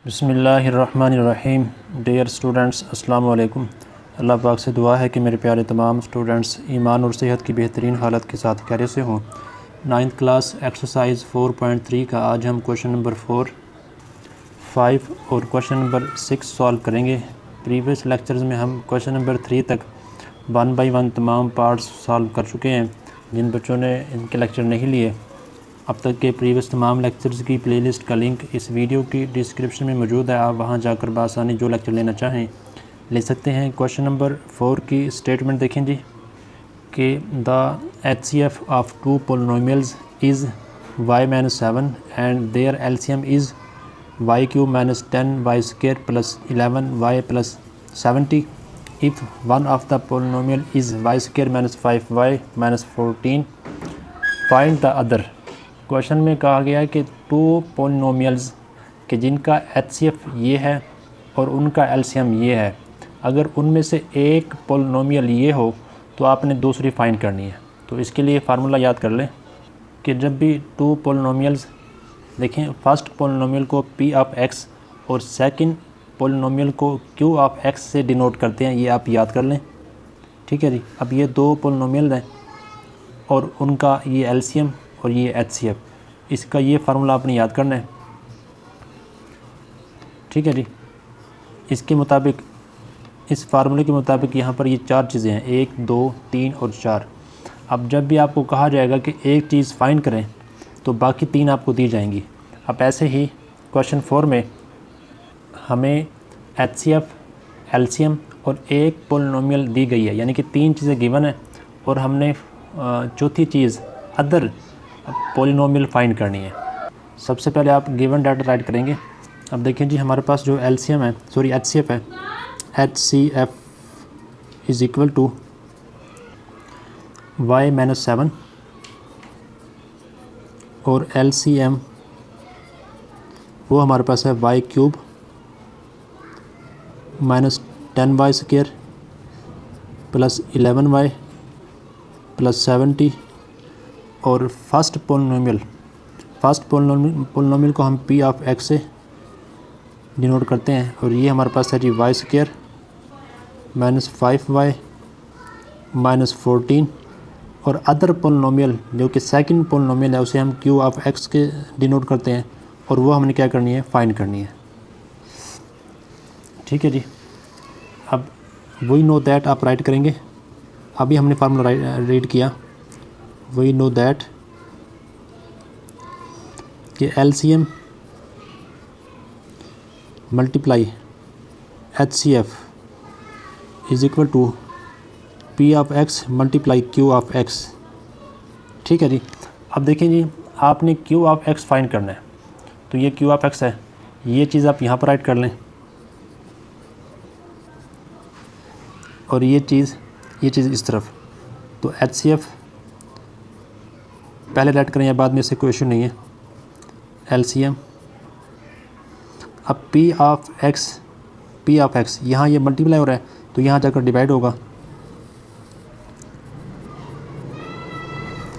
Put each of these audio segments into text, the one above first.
बिस्मिल्लाहिर्रहमानिर्रहीम। Dear students, अस्सलाम वालेकुम। अल्लाह पाक से दुआ है कि मेरे प्यारे तमाम स्टूडेंट्स ईमान और सेहत की बेहतरीन हालत के साथ खैरियत से हों। 9th क्लास एक्सरसाइज 4.3 का आज हम क्वेश्चन नंबर 4, 5 और क्वेश्चन नंबर 6 सॉल्व करेंगे। प्रीवियस लेक्चर्स में हम क्वेश्चन नंबर 3 तक 1 बाई 1 तमाम पार्ट्स सॉल्व कर चुके हैं। जिन बच्चों ने इनके लेक्चर नहीं लिए, अब तक के प्रीवियस तमाम लेक्चर्स की प्लेलिस्ट का लिंक इस वीडियो की डिस्क्रिप्शन में मौजूद है। आप वहां जाकर बासानी जो लेक्चर लेना चाहें ले सकते हैं। क्वेश्चन नंबर 4 की स्टेटमेंट देखें जी कि the HCF of two polynomials is y-7 and their LCM is y³ - 10y² + 11y + 70 if one of the polynomial is y² - 5y - 14 find the other। Question में कहा गया है कि टू पोलिनोमियल्स के जिनका HCF ये है और उनका LCM ये है, अगर उनमें से एक पोलिनोमियल ये हो तो आपने दूसरी फाइंड करनी है। तो इसके लिए फार्मूला याद कर लें कि जब भी टू पोलिनोमियल्स देखें, फर्स्ट पोलिनोमियल को P ऑफ X और सेकंड पोलिनोमियल को Q ऑफ X से डिनोट करते हैं, ये आप याद कर लें। ठीक है जी। अब ये दो पोलिनोमियल हैं और उनका ये LCM और ये HCF, इसका ये फार्मूला आपने याद करना है। ठीक है जी। इसके मुताबिक, इस फार्मूले के मुताबिक यहाँ पर ये चार चीज़ें हैं, 1, 2, 3 और 4। अब जब भी आपको कहा जाएगा कि एक चीज़ फाइंड करें तो बाकी तीन आपको दी जाएंगी। अब ऐसे ही क्वेश्चन 4 में हमें HCF, LCM और एक पोलिनोमियल दी गई है, यानी कि तीन चीज़ें गिवन है और हमने चौथी चीज़ अदर पोलिनोमियल फाइंड करनी है। सबसे पहले आप गिवन डाटा राइट करेंगे। अब देखें जी, हमारे पास जो LCM है, सॉरी HCF है, HCF is equal to y-7 और LCM वो हमारे पास है y³ - 10y² + 11y + 70 और फर्स्ट पोलिनोमियल को हम P ऑफ X से डिनोट करते हैं और ये हमारे पास है जी y² - 5y - 14 और अदर पोलिनोमियल जो कि सेकंड पोलिनोमियल है उसे हम Q ऑफ X के डिनोट करते हैं और वो हमने क्या करनी है, फाइंड करनी है। ठीक है जी। अब वी नो दैट आप राइट करेंगे। अभी हमने फार्मूला रीड किया, वी नो दैट कि LCM multiply HCF is equal to P of X multiply Q of X। ठीक है जी। अब देखें जी, आपने Q ऑफ X फाइंड करना है, तो ये Q ऑफ X है, ये चीज़ आप यहाँ पर राइट कर लें और ये चीज़ इस तरफ। तो HCF पहले राइट करें या बाद में, से कोई इशू नहीं है। LCM, अब P ऑफ X यहाँ ये मल्टीप्लाई हो रहा है तो यहाँ जाकर डिवाइड होगा।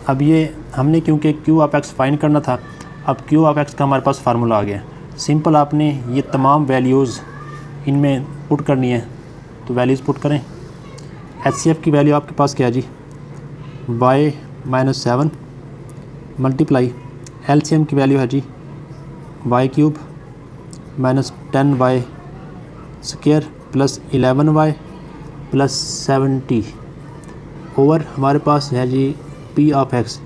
अब ये हमने क्योंकि Q ऑफ X फाइंड करना था, अब Q ऑफ X का हमारे पास फार्मूला आ गया। सिंपल आपने ये तमाम वैल्यूज़ इनमें पुट करनी है, तो वैल्यूज़ पुट करें। HCF की वैल्यू आपके पास क्या है जी, y-7 मल्टीप्लाई LCM की वैल्यू है जी y³ - 10y² + 11y + 70 ओवर हमारे पास है जी P ऑफ X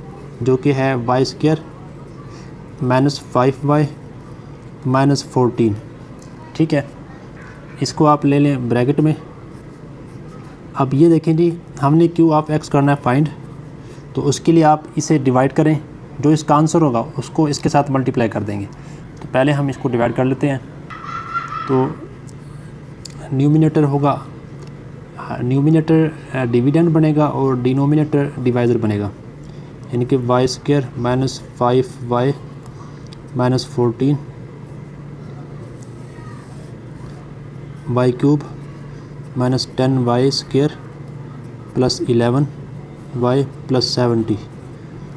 जो कि है y² - 5y - 14। ठीक है, इसको आप ले लें ब्रैकेट में। अब ये देखें जी, हमने Q ऑफ X करना है फाइंड, तो उसके लिए आप इसे डिवाइड करें, जो इसका आंसर होगा उसको इसके साथ मल्टीप्लाई कर देंगे। तो पहले हम इसको डिवाइड कर लेते हैं। तो न्यूमिनेटर होगा, न्यूमिनेटर डिविडेंड बनेगा और डिनोमिनेटर डिवाइज़र बनेगा, यानी कि y² - 5y - 14 y³ - 10y² + 11y + 70।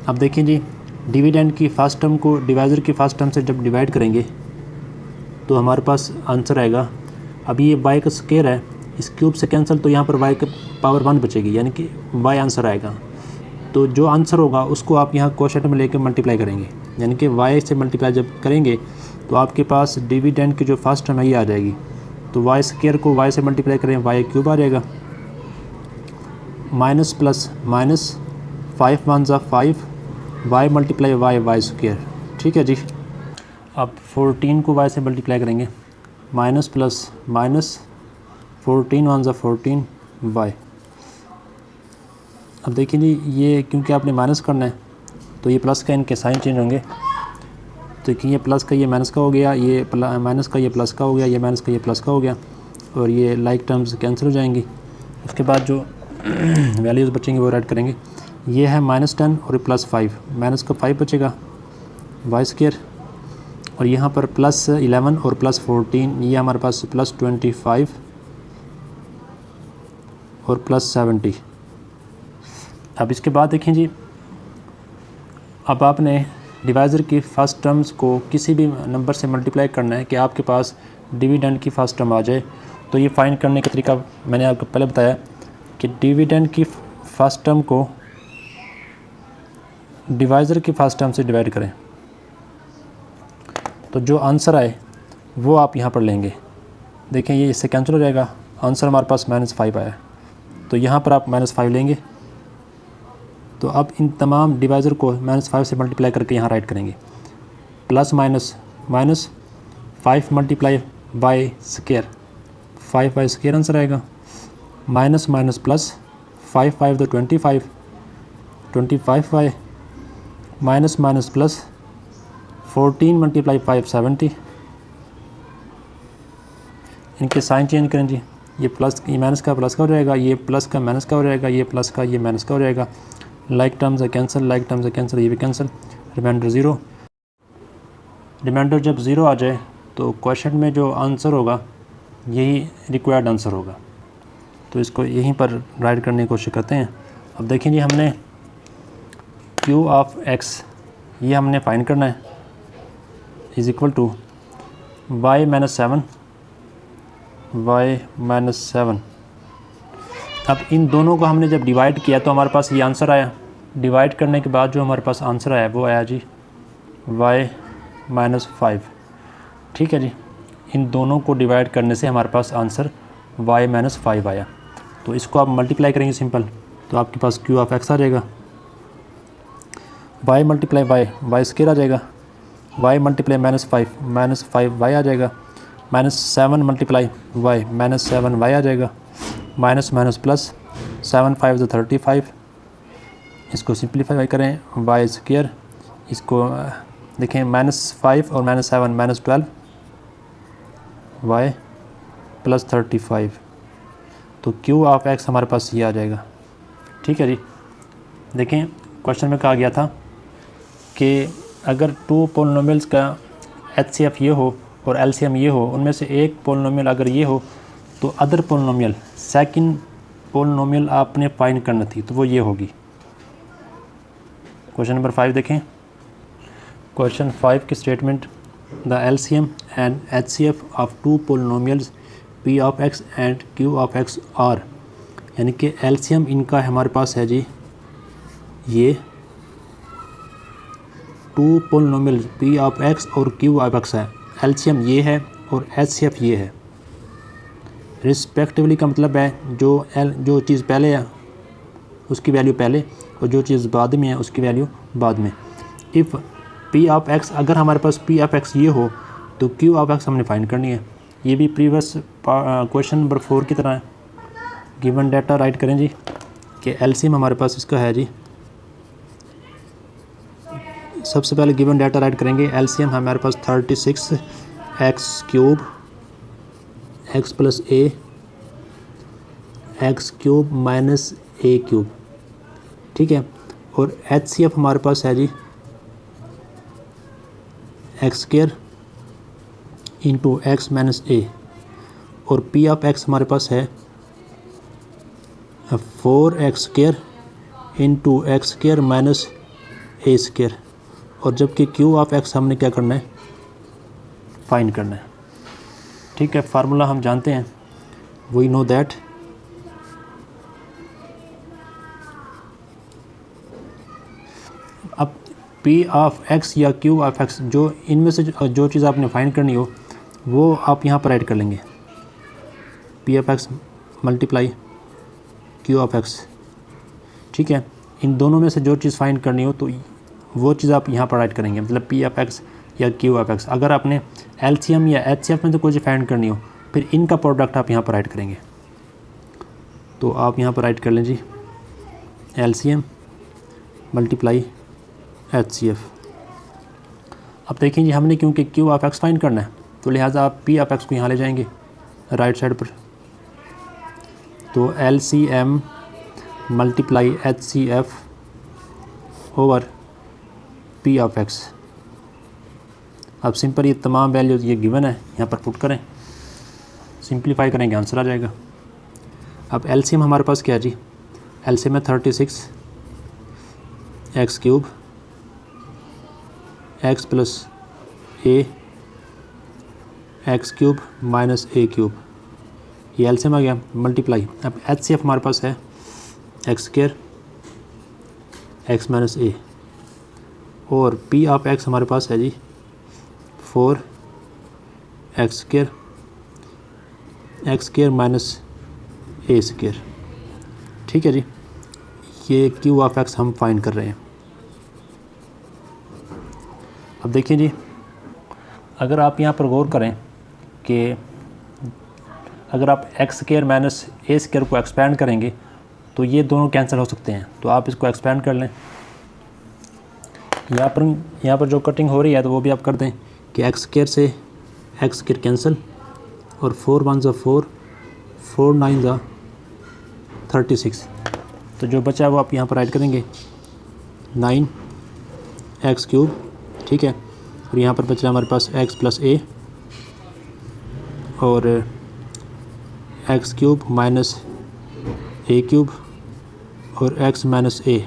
अब देखें जी, डिविडेंड की फ़र्स्ट टर्म को डिवाइज़र की फ़र्स्ट टर्म से जब डिवाइड करेंगे तो हमारे पास आंसर आएगा, अभी ये y का स्क्वायर है, इस क्यूब से कैंसिल, तो यहाँ पर y का पावर 1 बचेगी, यानी कि y आंसर आएगा। तो जो आंसर होगा उसको आप यहाँ क्वोशंट में लेकर मल्टीप्लाई करेंगे, यानी कि y से मल्टीप्लाई जब करेंगे तो आपके पास डिविडेंड की जो फर्स्ट टर्म है ये आ जाएगी। तो y स्क्वायर को y से मल्टीप्लाई करें, y क्यूब आ जाएगा, माइनस प्लस माइनस, 5 1 ज़ा 5, y मल्टीप्लाई y स्क्वायर। ठीक है जी। अब 14 को y से मल्टीप्लाई करेंगे, माइनस प्लस माइनस, 14 1 ज़ा 14 y। अब देखिए जी, ये क्योंकि आपने माइनस करना है तो ये प्लस का इनके साइन चेंज होंगे, तो कि ये प्लस का ये माइनस का हो गया, ये माइनस का ये प्लस का हो गया, ये माइनस का ये प्लस का हो गया, और ये लाइक टर्म्स कैंसिल हो जाएंगी। उसके बाद जो वैल्यूज़ बचेंगे वो ऐड करेंगे। ये है -10 और प्लस 5, माइनस का 5 बचेगा वाई स्क्वायर, और यहाँ पर प्लस 11 और प्लस 14, ये हमारे पास प्लस 25 और प्लस 70। अब इसके बाद देखें जी, अब आपने डिवाइज़र की फ़र्स्ट टर्म्स को किसी भी नंबर से मल्टीप्लाई करना है कि आपके पास डिविडेंड की फ़र्स्ट टर्म आ जाए। तो ये फाइंड करने का तरीका मैंने आपको पहले बताया कि डिविडेंड की फ़र्स्ट टर्म को डिवाइज़र की फ़र्स्ट टर्म से डिवाइड करें, तो जो आंसर आए वो आप यहाँ पर लेंगे। देखें ये इससे कैंसिल हो जाएगा, आंसर हमारे पास -5 आया, तो यहाँ पर आप -5 लेंगे। तो अब इन तमाम डिवाइज़र को -5 से मल्टीप्लाई करके यहाँ राइट करेंगे, plus minus minus 5 multiply by square, 5 by square answer आएगा, माइनस माइनस प्लस, 5 5 तो 25, 25 by minus minus plus, 14 multiply 5 70। इनके साइन चेंज करें जी, ये प्लस, ये माइनस का प्लस का हो जाएगा, ये प्लस का माइनस का हो जाएगा, ये प्लस का ये माइनस का हो जाएगा, लाइक टर्म्स है कैंसिल, लाइक टर्म्स है कैंसिल, ये भी कैंसिल, रिमाइंडर 0। रिमाइंडर जब 0 आ जाए तो क्वेश्चन में जो आंसर होगा यही रिक्वायर्ड आंसर होगा। तो इसको यहीं पर राइट करने की कोशिश करते हैं। अब देखें जी, हमने Q ऑफ x ये हमने फाइंड करना है, is equal to y minus 7। अब इन दोनों को हमने जब डिवाइड किया तो हमारे पास ये आंसर आया। डिवाइड करने के बाद जो हमारे पास आंसर आया वो आया जी y माइनस 5। ठीक है जी, इन दोनों को डिवाइड करने से हमारे पास आंसर y माइनस 5 आया। तो इसको आप मल्टीप्लाई करेंगे सिंपल, तो आपके पास Q ऑफ x आ जाएगा, y मल्टीप्लाई y स्क्वायर आ जाएगा, y मल्टीप्लाई -5 y आ जाएगा, -7 मल्टीप्लाई y -7 y आ जाएगा, माइनस माइनस प्लस, 7 5 तो 35। इसको सिंप्लीफाई करें, y स्क्वायर, इसको देखें -5 और -7 -12 y प्लस 35। तो Q ऑफ x हमारे पास ये आ जाएगा। ठीक है जी, देखें क्वेश्चन में कहा गया था कि अगर 2 पोलिनोमियल्स का HCF ये हो और LCM ये हो, उनमें से एक पोलिनोमियल अगर ये हो तो अदर पोलिनोमियल, सेकंड पोलिनोमियल आपने फाइंड करना थी, तो वो ये होगी। क्वेश्चन नंबर 5 देखें। क्वेश्चन 5 की statement, the LCM and HCF of 2 polynomials P of x and Q of x are, यानी कि LCM इनका हमारे पास है जी ये 2 पोलिनोमियल्स P ऑफ x और Q ऑफ x है, LCM ये है और HCF ये है। रिस्पेक्टिवली का मतलब है जो चीज़ पहले है उसकी वैल्यू पहले और जो चीज़ बाद में है उसकी वैल्यू बाद में। इफ़ P ऑफ x, अगर हमारे पास P ऑफ x ये हो तो Q ऑफ x हमने फाइंड करनी है। ये भी प्रीवियस क्वेश्चन नंबर 4 की तरह है। गिवन डाटा राइट करें जी कि LCM हमारे पास इसका है जी, सबसे पहले गिवन डाटा राइट करेंगे। LCM हमारे पास 36 x³ x plus a x³ minus a³। ठीक है, और HCF हमारे पास है जी x² into x minus a, और P ऑफ x हमारे पास है 4x² into x² minus a², और जबकि Q ऑफ x हमने क्या करना है, फाइंड करना है। ठीक है, फार्मूला हम जानते हैं, वी नो दैट अब पी ऑफ एक्स या क्यू ऑफ एक्स, जो इनमें से जो चीज़ आपने फाइंड करनी हो वो आप यहाँ पर ऐड कर लेंगे, P of x multiply Q of x. ठीक है, इन दोनों में से जो चीज़ फाइंड करनी हो तो वो चीज़ आप यहाँ पर ऐड करेंगे, मतलब पी ऑफ एक्स या क्यू ऑफ एक्स। अगर आपने एलसीएम या एचसीएफ में तो कोई चीज़ फाइंड करनी हो, फिर इनका प्रोडक्ट आप यहाँ पर ऐड करेंगे। तो आप यहाँ पर ऐड कर लें जी, एलसीएम मल्टीप्लाई एचसीएफ। अब देखें जी, हमने क्योंकि क्यू ऑफ एक्स फाइंड करना है तो लिहाजा आप पी ऑफ एक्स को यहाँ ले जाएंगे राइट साइड पर। तो LCM multiply HCF over P of x. अब सिंपल ये तमाम वैल्यूज़ ये गिवन है, यहाँ पर पुट करें, सिंप्लीफाई करेंगे, आंसर आ जाएगा। अब एलसीएम हमारे पास क्या है जी, एलसीएम है 36 x cube x plus A x cube minus a cube, ये एलसीएम आ गया, मल्टीप्लाई। अब एचसीएफ हमारे पास है एक्स स्क्वायर एक्स माइनस ए, और पी ऑफ एक्स हमारे पास है जी 4 x square minus a square. ठीक है जी, ये क्यू ऑफ एक्स हम फाइंड कर रहे हैं। अब देखिए जी, अगर आप यहाँ पर गौर करें कि अगर आप x square minus a square को एक्सपेंड करेंगे तो ये दोनों कैंसिल हो सकते हैं, तो आप इसको एक्सपेंड कर लें। यहाँ पर जो कटिंग हो रही है तो वो भी आप कर दें कि एक्स स्क्वायर से एक्स स्क्वायर कैंसिल, और 4 1 4 4 9 36, तो जो बचा है वो आप यहाँ पर ऐड करेंगे 9 एक्स क्यूब। ठीक है, और यहाँ पर बचा हमारे पास एक्स प्लस ए और x cube minus a cube और एक्स माइनस ए,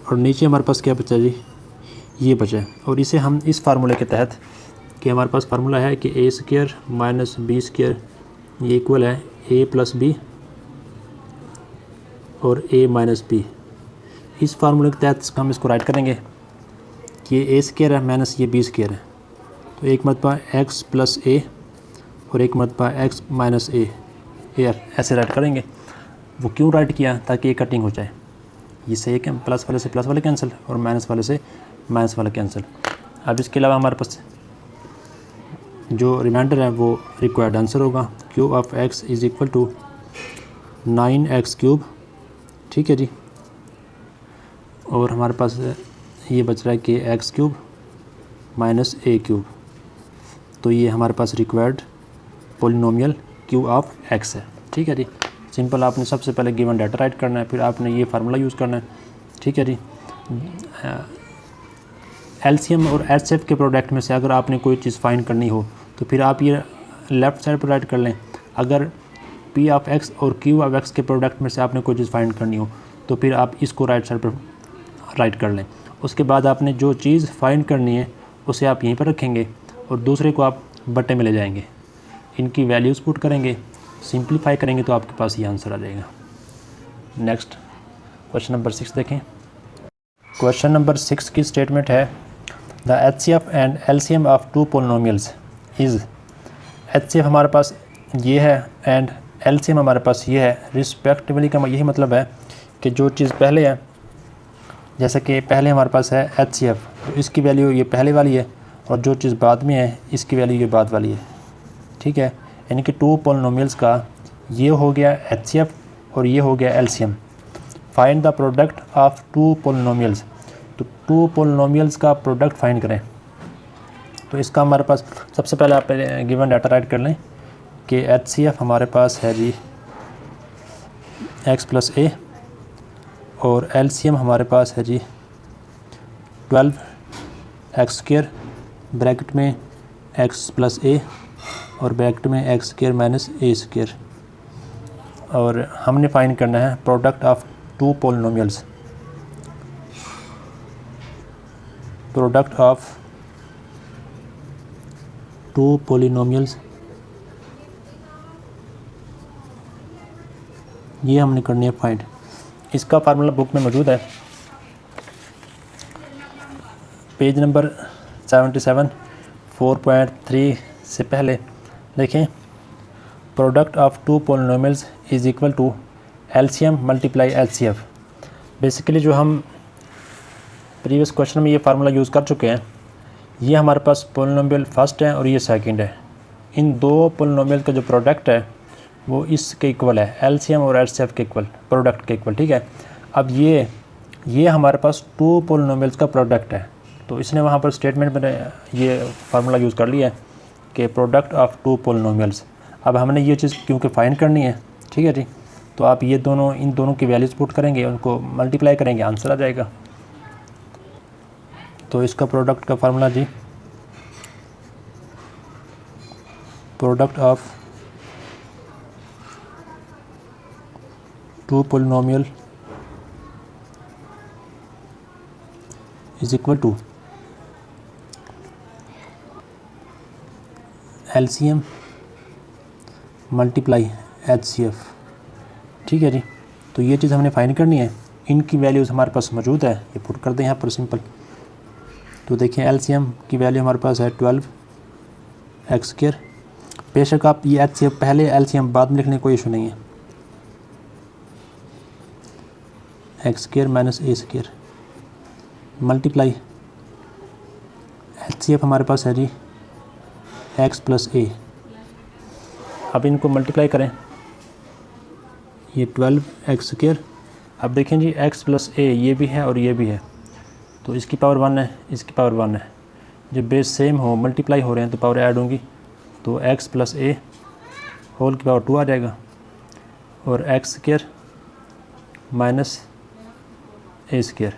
और नीचे हमारे पास क्या बचा जी, ये बचा है। और इसे हम इस फार्मूले के तहत, कि हमारे पास फार्मूला है कि ए स्क्वायर माइनस बी स्क्वायर ये इक्वल है ए प्लस बी और ए माइनस बी। इस फार्मूले के तहत हम इसको राइट करेंगे कि ये ए स्क्वायर है माइनस ये बी स्क्वायर है, तो एक मरतबा एक्स प्लस ए और एक मरतबा एक्स माइनस ए, ऐसे राइट करेंगे। वो क्यों राइट किया, ताकि ये कटिंग हो जाए, इससे एक प्लस वाले से प्लस वाले कैंसिल और माइनस वाले से माइनस वाले कैंसिल। अब इसके अलावा हमारे पास जो रिमाइंडर है वो रिक्वायर्ड आंसर होगा, Q of x is equal to 9 x cube. ठीक है जी, और हमारे पास ये बच रहा है कि x cube minus a cube, तो ये हमारे पास required polynomial q of x है। ठीक है जी, सिंपल आपने सबसे पहले गिवन डाटा राइट करना है, फिर आपने ये फार्मूला यूज़ करना है। ठीक है जी, एलसीएम और एचसीएफ के प्रोडक्ट में से अगर आपने कोई चीज़ फाइंड करनी हो तो फिर आप ये लेफ़्ट साइड पर राइट कर लें। अगर पी ऑफ एक्स और क्यू ऑफ एक्स के प्रोडक्ट में से आपने कोई चीज़ फाइंड करनी हो तो फिर आप इसको राइट साइड पर राइट कर लें। उसके बाद आपने जो चीज़ फाइंड करनी है उसे आप यहीं पर रखेंगे और दूसरे को आप बट्टे में ले जाएंगे, इनकी वैल्यूज़ पुट करेंगे, सिंप्लीफाई करेंगे तो आपके पास ये आंसर आ जाएगा। नेक्स्ट क्वेश्चन नंबर 6 देखें। क्वेश्चन नंबर 6 की स्टेटमेंट है, the HCF and LCM of two polynomials is. HCF हमारे पास ये है एंड एलसीएम हमारे पास ये है रिस्पेक्टिवली, का यही मतलब है कि जो चीज़ पहले है, जैसे कि पहले हमारे पास है एचसीएफ, तो इसकी वैल्यू ये पहले वाली है, और जो चीज़ बाद में है इसकी वैल्यू ये बाद वाली है। ठीक है, यानी कि टू पोलिनोमियल्स का ये हो गया एचसीएफ और ये हो गया LCM. Find the product of two polynomials, तो टू पोलिनोमियल्स का प्रोडक्ट फाइंड करें। तो इसका हमारे पास सबसे पहले आप गिवन डाटा राइट कर लें कि एचसीएफ हमारे पास है जी एक्स प्लस ए, और एलसीएम हमारे पास है जी 12 एक्स स्क्वायर ब्रैकेट में एक्स प्लस ए और ब्रैकेट में x square minus a square, और हमने फाइंड करना है product of two polynomials, product of two polynomials, ये हमने करनी है फाइंड। इसका फार्मूला बुक में मौजूद है, पेज नंबर 77 4.3 से पहले देखें, product of two polynomials is equal to LCM multiply LCF. Basically जो हम प्रीवियस क्वेश्चन में ये फार्मूला यूज़ कर चुके हैं, ये हमारे पास पोलिनोमियल फर्स्ट है और ये सेकंड है। इन दो पोलिनोमियल का जो प्रोडक्ट है वो इसके इक्वल है, एलसीएम और एलसीएफ के इक्वल, प्रोडक्ट के इक्वल, ठीक है। अब ये हमारे पास टू पोलिनोमियल्स का प्रोडक्ट है, तो इसने वहाँ पर स्टेटमेंट में ये फार्मूला यूज़ कर लिया है कि प्रोडक्ट ऑफ टू पोलिनोमियल्स। अब हमने ये चीज़ क्योंकि फाइंड करनी है, ठीक है जी, तो आप ये दोनों, इन दोनों की वैल्यूज़ पुट करेंगे, उनको मल्टीप्लाई करेंगे, आंसर आ जाएगा। तो इसका प्रोडक्ट का फार्मूला जी, product of two polynomial is equal to LCM multiply HCF, ठीक है जी। तो ये चीज़ हमने फाइंड करनी है, इनकी वैल्यूज़ हमारे पास मौजूद है, ये पुट कर दें यहाँ पर सिंपल। तो देखिए एलसीएम की वैल्यू हमारे पास है 12x²। बेशक आप ये एचसीएफ पहले एलसीएम बाद में लिखने कोई इशू नहीं है, x² minus a² multiply HCF हमारे पास है जी x प्लस a। अब इनको मल्टीप्लाई करें, ये 12x²। अब देखें जी x प्लस a ये भी है और ये भी है, तो इसकी पावर 1 है, इसकी पावर 1 है। जब बेस सेम हो, मल्टीप्लाई हो रहे हैं तो पावर ऐड होंगी, तो x प्लस a होल की पावर 2 आ जाएगा, और x² माइनस a²।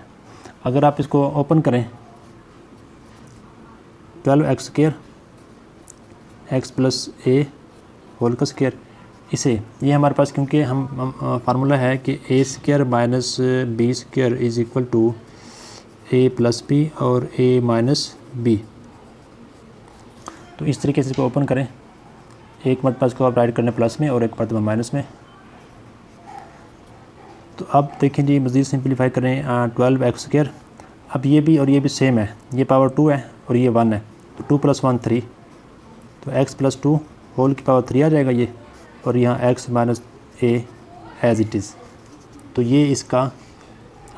अगर आप इसको ओपन करें, 12x² x plus a whole का स्क्वायर, इसे ये हमारे पास क्योंकि हम फार्मूला है कि a² minus b² is equal to a plus b और a माइनस b। तो इस तरीके से इसको ओपन करें, एक मरतबा इसको आप राइट करने प्लस में और एक मरतबा माइनस में। तो अब देखें जी मज़ीद सिंपलीफाई करें, 12x²। अब ये भी और ये भी सेम है, ये पावर 2 है और ये 1 है, तो 2 + 1 3, तो x प्लस 2 होल की पावर 3 आ जाएगा ये, और यहाँ x minus a as it is. तो ये इसका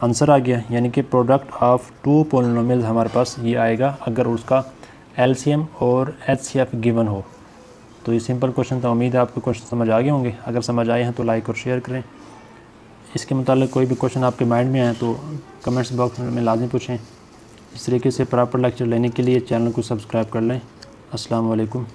आंसर आ गया, यानी कि प्रोडक्ट ऑफ टू पोलिनोमियल्स हमारे पास ये आएगा अगर उसका एलसीएम और एचसीएफ गिवन हो। तो ये सिंपल क्वेश्चन था, उम्मीद है आपको क्वेश्चन समझ आ गए होंगे। अगर समझ आए हैं तो लाइक और शेयर करें। इसके मुतालिक कोई भी क्वेश्चन आपके माइंड में आए तो कमेंट्स बॉक्स में लाजमी पूछें। इस तरीके से प्रॉपर लेक्चर लेने के लिए चैनल को सब्सक्राइब कर लें। अस्सलाम वालेकुम।